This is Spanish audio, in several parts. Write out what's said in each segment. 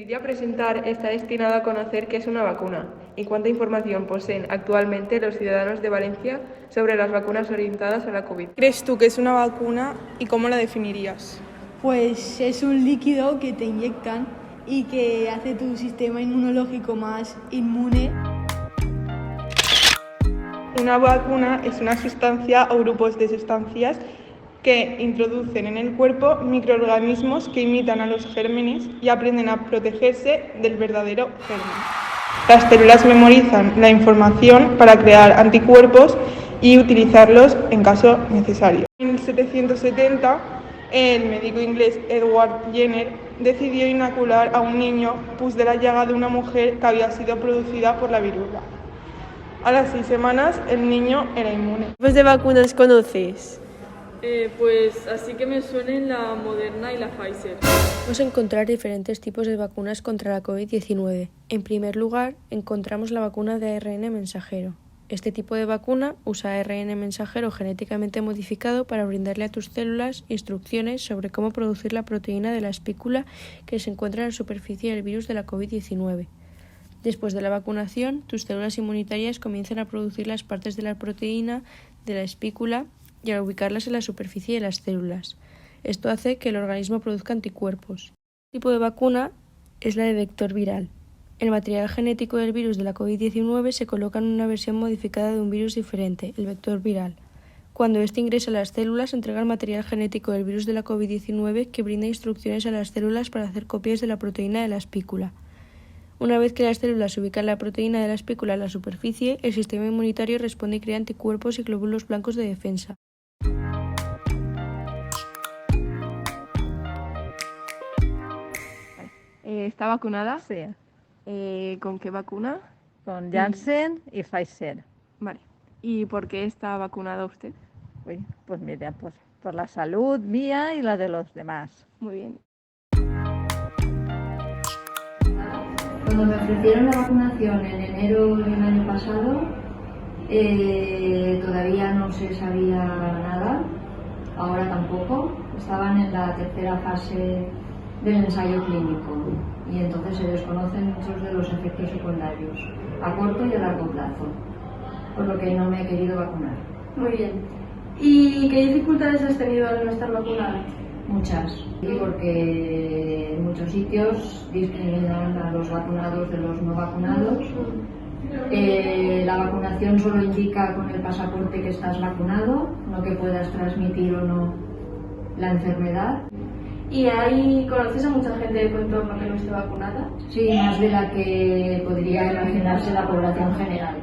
vídeo a presentar está destinado a conocer qué es una vacuna y cuánta información poseen actualmente los ciudadanos de Valencia sobre las vacunas orientadas a la COVID. ¿Crees tú que es una vacuna y cómo la definirías? Pues es un líquido que te inyectan y que hace tu sistema inmunológico más inmune. Una vacuna es una sustancia o grupos de sustancias que introducen en el cuerpo microorganismos que imitan a los gérmenes y aprenden a protegerse del verdadero germen. Las células memorizan la información para crear anticuerpos y utilizarlos en caso necesario. En 1770, el médico inglés Edward Jenner decidió inocular a un niño pus de la llaga de una mujer que había sido producida por la viruela. A las 6 semanas el niño era inmune. ¿Qué tipos de vacunas conoces? Pues así que me suenen la Moderna y la Pfizer. Vamos a encontrar diferentes tipos de vacunas contra la COVID-19. En primer lugar, encontramos la vacuna de ARN mensajero. Este tipo de vacuna usa ARN mensajero genéticamente modificado para brindarle a tus células instrucciones sobre cómo producir la proteína de la espícula que se encuentra en la superficie del virus de la COVID-19. Después de la vacunación, tus células inmunitarias comienzan a producir las partes de la proteína de la espícula y a ubicarlas en la superficie de las células. Esto hace que el organismo produzca anticuerpos. El tipo de vacuna es la de vector viral. El material genético del virus de la COVID-19 se coloca en una versión modificada de un virus diferente, el vector viral. Cuando éste ingresa a las células, entrega el material genético del virus de la COVID-19 que brinda instrucciones a las células para hacer copias de la proteína de la espícula. Una vez que las células ubican la proteína de la espícula en la superficie, el sistema inmunitario responde y crea anticuerpos y glóbulos blancos de defensa. ¿Está vacunada? Sí, ¿Con qué vacuna? con Janssen y Pfizer. Vale. ¿Y por qué está vacunada usted? Uy, pues mira, pues por la salud mía y la de los demás. Muy bien. Cuando me ofrecieron la vacunación en enero del año pasado, todavía no se sabía nada, ahora tampoco. Estaban en la tercera fase del ensayo clínico y entonces se desconocen muchos de los efectos secundarios a corto y a largo plazo, por lo que no me he querido vacunar. Muy bien. ¿Y qué dificultades has tenido al no estar vacunada? Muchas, y porque en muchos sitios discriminan a los vacunados de los no vacunados. La vacunación solo indica con el pasaporte que estás vacunado, no que puedas transmitir o no la enfermedad. ¿Y conoces a mucha gente de tu entorno que no esté vacunada? Sí, más de la que podría imaginarse la población general.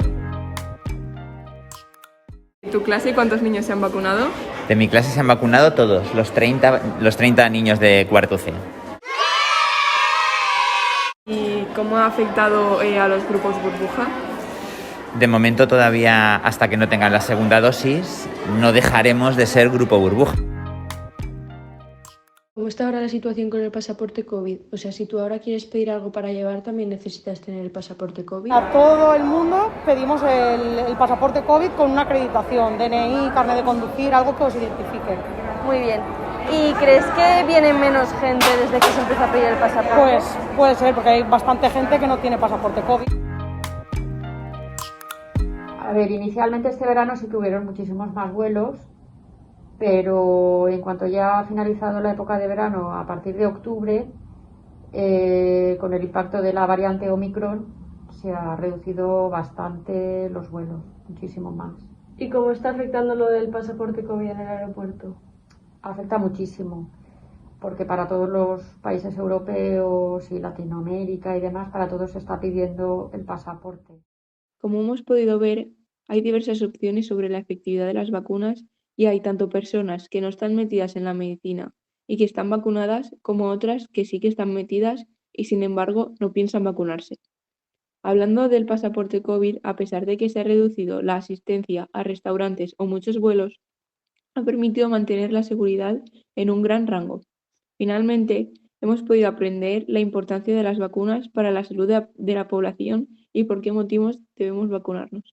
¿En tu clase cuántos niños se han vacunado? De mi clase se han vacunado todos, los 30 niños de cuarto C. ¿Y cómo ha afectado a los grupos burbuja? De momento todavía, hasta que no tengan la segunda dosis, no dejaremos de ser grupo burbuja. ¿Cómo está ahora la situación con el pasaporte COVID? O sea, si tú ahora quieres pedir algo para llevar, también necesitas tener el pasaporte COVID. A todo el mundo pedimos el pasaporte COVID con una acreditación, DNI, carnet de conducir, algo que os identifique. Muy bien. ¿Y crees que viene menos gente desde que se empieza a pedir el pasaporte? Pues puede ser, porque hay bastante gente que no tiene pasaporte COVID. A ver, inicialmente este verano sí que hubieron muchísimos más vuelos, pero en cuanto ya ha finalizado la época de verano, a partir de octubre, con el impacto de la variante Omicron, se ha reducido bastante los vuelos, muchísimo más. ¿Y cómo está afectando lo del pasaporte COVID en el aeropuerto? Afecta muchísimo, porque para todos los países europeos y Latinoamérica y demás, para todos se está pidiendo el pasaporte. Como hemos podido ver, hay diversas opciones sobre la efectividad de las vacunas y hay tanto personas que no están metidas en la medicina y que están vacunadas como otras que sí que están metidas y sin embargo no piensan vacunarse. Hablando del pasaporte COVID, a pesar de que se ha reducido la asistencia a restaurantes o muchos vuelos, ha permitido mantener la seguridad en un gran rango. Finalmente, hemos podido aprender la importancia de las vacunas para la salud de la población y por qué motivos debemos vacunarnos.